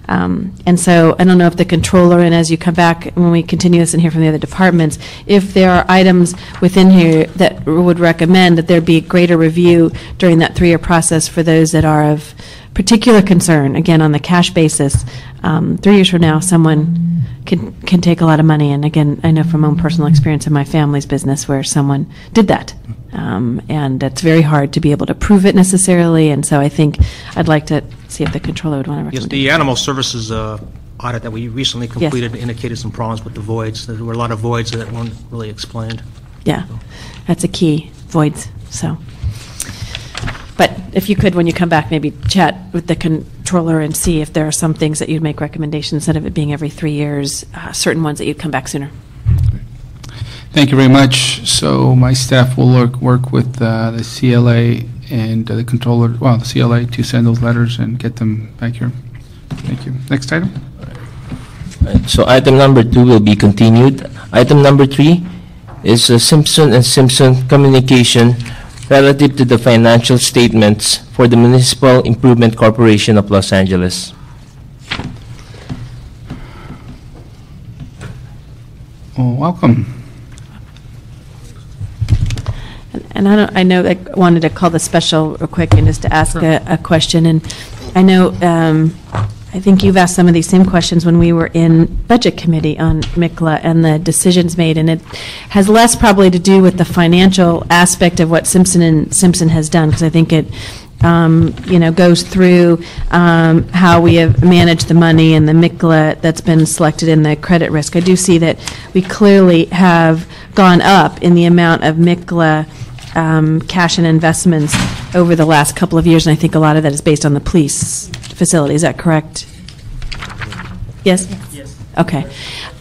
Speaker 2: And so I don't know if the controller, and as you come back, when we continue this and hear from the other departments, if there are items within here that would recommend that there be greater review during that 3-year process for those that are of particular concern, again, on the cash basis. 3 years from now, someone can take a lot of money. And again, I know from my own personal experience in my family's business where someone did that. And it's very hard to be able to prove it necessarily. And so I think I'd like to see if the controller would want to recommend.
Speaker 9: Yes, the animal services audit that we recently completed indicated some problems with the voids. There were a lot of voids that weren't really explained.
Speaker 2: Yeah, that's a key, voids. So, but if you could, when you come back, maybe chat with the controller and see if there are some things that you'd make recommendations instead of it being every 3 years, certain ones that you'd come back sooner.
Speaker 1: Thank you very much. So my staff will work with the CLA and the controller, the CLA, to send those letters and get them back here. Thank you. Next item.
Speaker 4: So item number 2 will be continued. Item number 3 is Simpson and Simpson communication relative to the financial statements for the Municipal Improvement Corporation of Los Angeles.
Speaker 1: Oh, welcome.
Speaker 2: And I know I wanted to call the special real quick and just to ask a question. And I know, I think you've asked some of these same questions when we were in Budget Committee on MICLA and the decisions made. And it has less probably to do with the financial aspect of what Simpson and Simpson has done, because I think it goes through how we have managed the money and the MICLA that's been selected in the credit risk. I do see that we clearly have gone up in the amount of MICLA cash and investments over the last couple of years, and I think a lot of that is based on the police facility. Is that correct? Yes? Yes. Okay.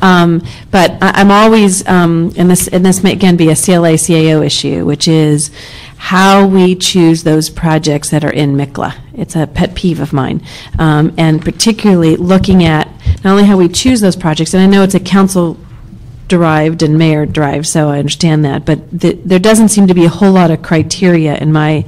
Speaker 2: But I'm always, and this may again be a CLA-CAO issue, which is how we choose those projects that are in MICLA. It's a pet peeve of mine. And particularly looking at not only how we choose those projects, and I know it's a council-derived and mayor-derived, so I understand that, but there doesn't seem to be a whole lot of criteria in my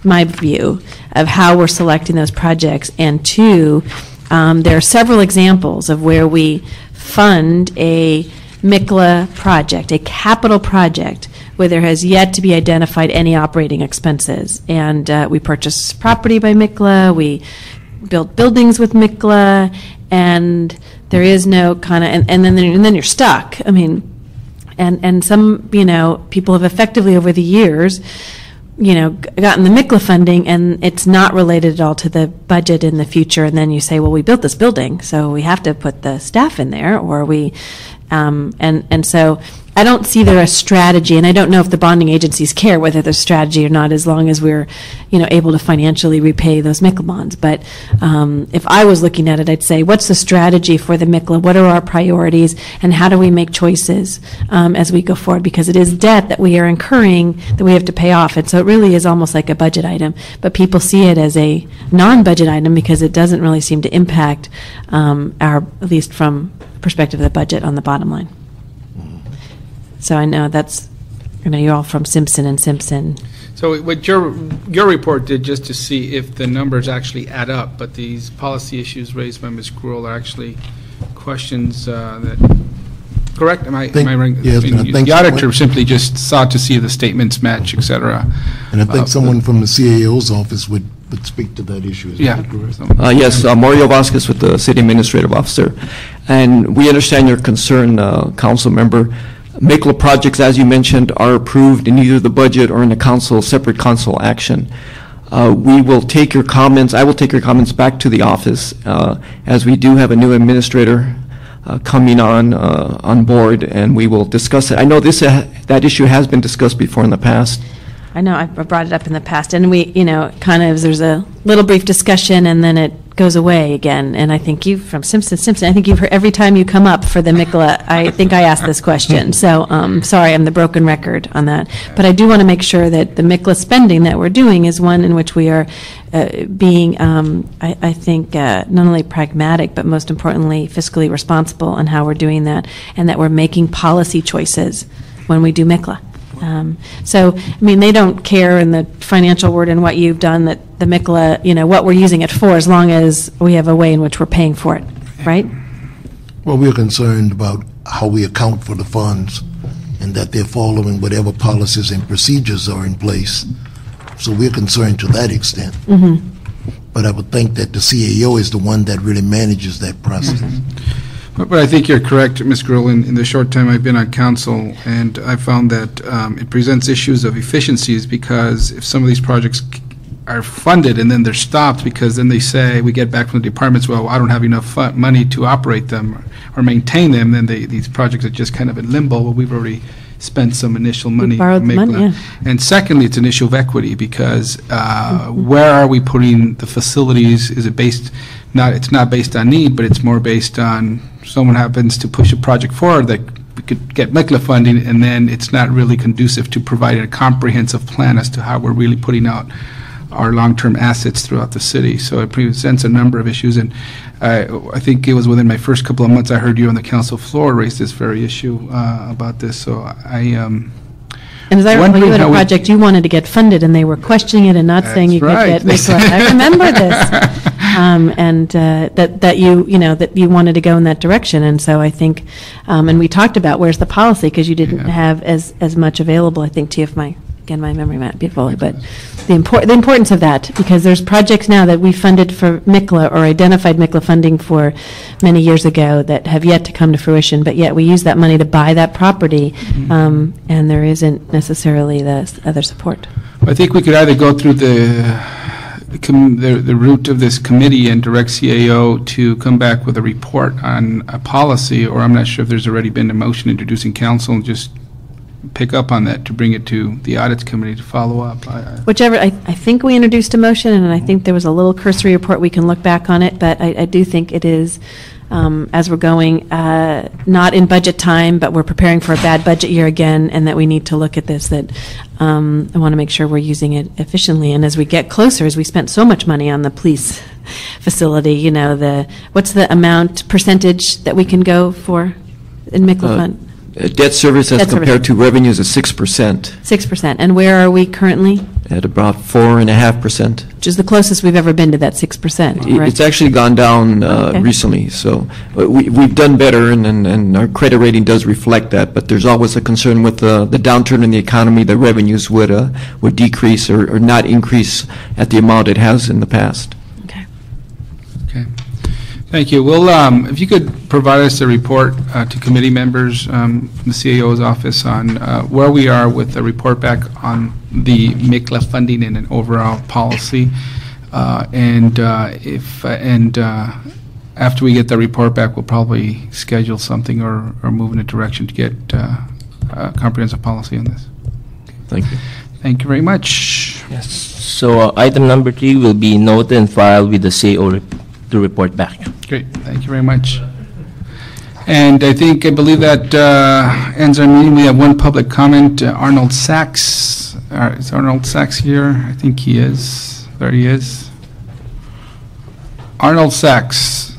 Speaker 2: view of how we're selecting those projects. And two, there are several examples of where we fund a MICLA project, a capital project, where there has yet to be identified any operating expenses. And we purchase property by MICLA, we build buildings with MICLA, and there is no kind of, and then you're stuck. I mean, and some, people have effectively over the years, gotten the MICLA funding, and it's not related at all to the budget in the future. And then you say, well, we built this building, so we have to put the staff in there, or we, and so I don't see there a strategy, and I don't know if the bonding agencies care whether there's strategy or not, as long as we're, able to financially repay those MICLA bonds. But if I was looking at it, I'd say, what's the strategy for the MICLA? What are our priorities, and how do we make choices as we go forward? Because it is debt that we are incurring that we have to pay off, and so it really is almost like a budget item. But people see it as a non-budget item because it doesn't really seem to impact at least from the perspective of the budget on the bottom line. So I know that's, you're all from Simpson and Simpson.
Speaker 1: So what your report did, just to see if the numbers actually add up, but these policy issues raised by Ms. Gruhl are actually questions that, correct? Am I right?
Speaker 10: Yes,
Speaker 1: the auditor simply just sought to see the statements match, et cetera.
Speaker 10: And I think someone from the CAO's office would speak to that issue.
Speaker 1: Yeah.
Speaker 11: Yes, Mario Vasquez with the City Administrative Officer. And we understand your concern, Council Member. MICLA projects, as you mentioned, are approved in either the budget or in a separate council action. We will take your comments, I will take your comments back to the office, as we do have a new administrator coming on board, and we will discuss it. I know that issue has been discussed before in the past.
Speaker 2: I know, I brought it up in the past, and we, there's a little brief discussion, and then it goes away again. And I think you, from Simpson, I think you've heard every time you come up for the MICLA, I think I asked this question. So, sorry, I'm the broken record on that. But I do want to make sure that the MICLA spending that we're doing is one in which we are being, I think, not only pragmatic, but most importantly, fiscally responsible on how we're doing that, and that we're making policy choices when we do MICLA. So, they don't care in the financial word and what you've done, that the MICLA, what we're using it for, as long as we have a way in which we're paying for it, right?
Speaker 10: Well, we're concerned about how we account for the funds and that they're following whatever policies and procedures are in place. So we're concerned to that extent. Mm-hmm. But I would think that the CAO is the one that really manages that process. Mm-hmm.
Speaker 1: But I think you're correct, Ms. Gruhl. In the short time I've been on council, and I found that it presents issues of efficiencies, because if some of these projects are funded and then they're stopped, because then they say, we get back from the departments, well, I don't have enough money to operate them or maintain them, then these projects are just kind of in limbo. Well, we've already spent some initial money.
Speaker 2: Borrowed the money, yeah.
Speaker 1: And secondly, it's an issue of equity, because where are we putting the facilities? Is it based, it's not based on need, but it's more based on someone happens to push a project forward that we could get MICLA funding, and then it's not really conducive to providing a comprehensive plan as to how we're really putting out our long-term assets throughout the city. So it presents a number of issues, and I think it was within my first couple of months I heard you on the council floor raise this very issue about this. So
Speaker 2: and as I recall, you had a project you wanted to get funded, and they were questioning it and not saying you could get MICLA. I remember this, and that you wanted to go in that direction. And so I think, and we talked about where's the policy, because you didn't have as much available. I think, too, if my memory might be fully, but the importance of that, because there's projects now that we funded for MICLA or identified MICLA funding for many years ago that have yet to come to fruition, but yet we use that money to buy that property, and there isn't necessarily the other support.
Speaker 1: I think we could either go through the route of this committee and direct CAO to come back with a report on a policy, or I'm not sure if there's already been a motion introducing council and just pick up on that to bring it to the Audits Committee to follow up.
Speaker 2: Whichever, I think we introduced a motion, and I think there was a little cursory report. We can look back on it, but I do think it is as we're going, not in budget time, but we're preparing for a bad budget year again, and that we need to look at this, that I want to make sure we're using it efficiently. And as we get closer, as we spent so much money on the police facility, you know, what's the amount, percentage that we can go for in MICLA fund?
Speaker 11: Debt service as compared to revenues is 6%.
Speaker 2: 6%. And where are we currently?
Speaker 11: At about 4.5%.
Speaker 2: Which is the closest we've ever been to that 6%, right?
Speaker 11: It's actually gone down recently, so we've done better, and our credit rating does reflect that, but there's always a concern with the downturn in the economy that revenues would decrease or not increase at the amount it has in the past.
Speaker 2: Okay.
Speaker 1: Okay. Thank you. Well, if you could provide us a report to committee members from the CAO's office on where we are with the report back on the MICLA funding and an overall policy, and after we get the report back, we'll probably schedule something or move in a direction to get a comprehensive policy on this.
Speaker 11: Thank you.
Speaker 1: Thank you very much.
Speaker 4: Yes. So item number 3 will be noted and filed with the CAO to report back.
Speaker 1: Great, thank you very much. And I believe that ends our meeting. We have one public comment, Arnold Sachs. Is Arnold Sachs here? I think he is. There he is. Arnold Sachs,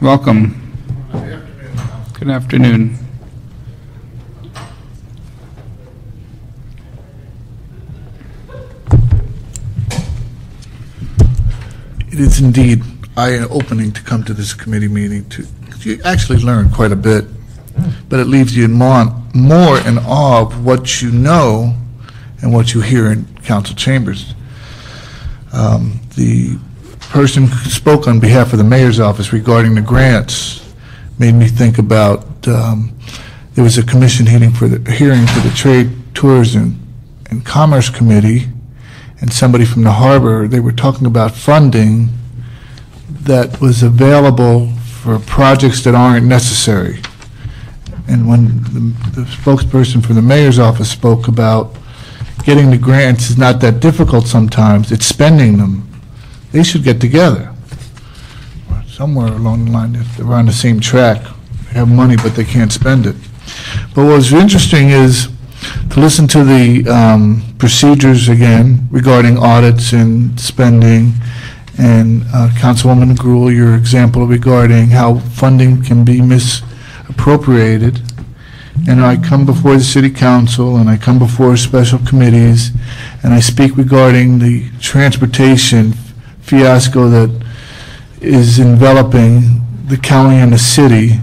Speaker 1: welcome. Good afternoon.
Speaker 12: It is indeed eye-opening to come to this committee meeting. You actually learn quite a bit, but it leaves you in more in awe of what you know and what you hear in council chambers. The person who spoke on behalf of the mayor's office regarding the grants made me think about there was a commission hearing for the Trade, Tourism, and Commerce Committee, and somebody from the harbor. They were talking about funding that was available for projects that aren't necessary. And when the spokesperson for the mayor's office spoke about getting the grants is not that difficult sometimes, it's spending them. They should get together. Somewhere along the line, if they're on the same track, they have money but they can't spend it. But what was interesting is to listen to the procedures again regarding audits and spending, and Councilwoman Gruhl, your example regarding how funding can be misappropriated. And I come before the City Council and I come before special committees and I speak regarding the transportation fiasco that is enveloping the county and the city,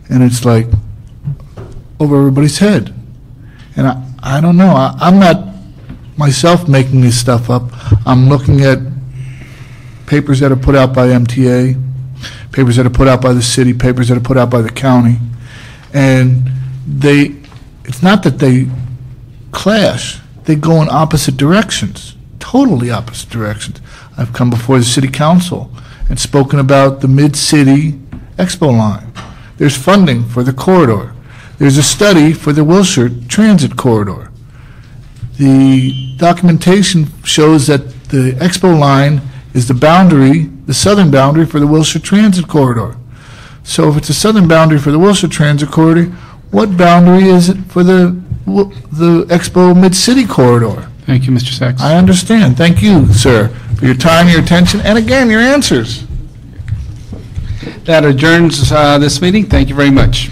Speaker 12: and it's like over everybody's head. And I don't know, I'm not myself making this stuff up. I'm looking at papers that are put out by MTA, papers that are put out by the city, papers that are put out by the county, and it's not that they clash, they go in opposite directions, totally opposite directions. I've come before the City Council and spoken about the Mid-City Expo line. There's funding for the corridor. There's a study for the Wilshire Transit Corridor. The documentation shows that the Expo line is the boundary, the southern boundary for the Wilshire Transit Corridor. So if it's a southern boundary for the Wilshire Transit Corridor, what boundary is it for the Expo Mid-City Corridor?
Speaker 1: Thank you, Mr. Sachs.
Speaker 12: I understand. Thank you, sir, for your time, your attention, and again, your answers.
Speaker 1: That adjourns this meeting. Thank you very much.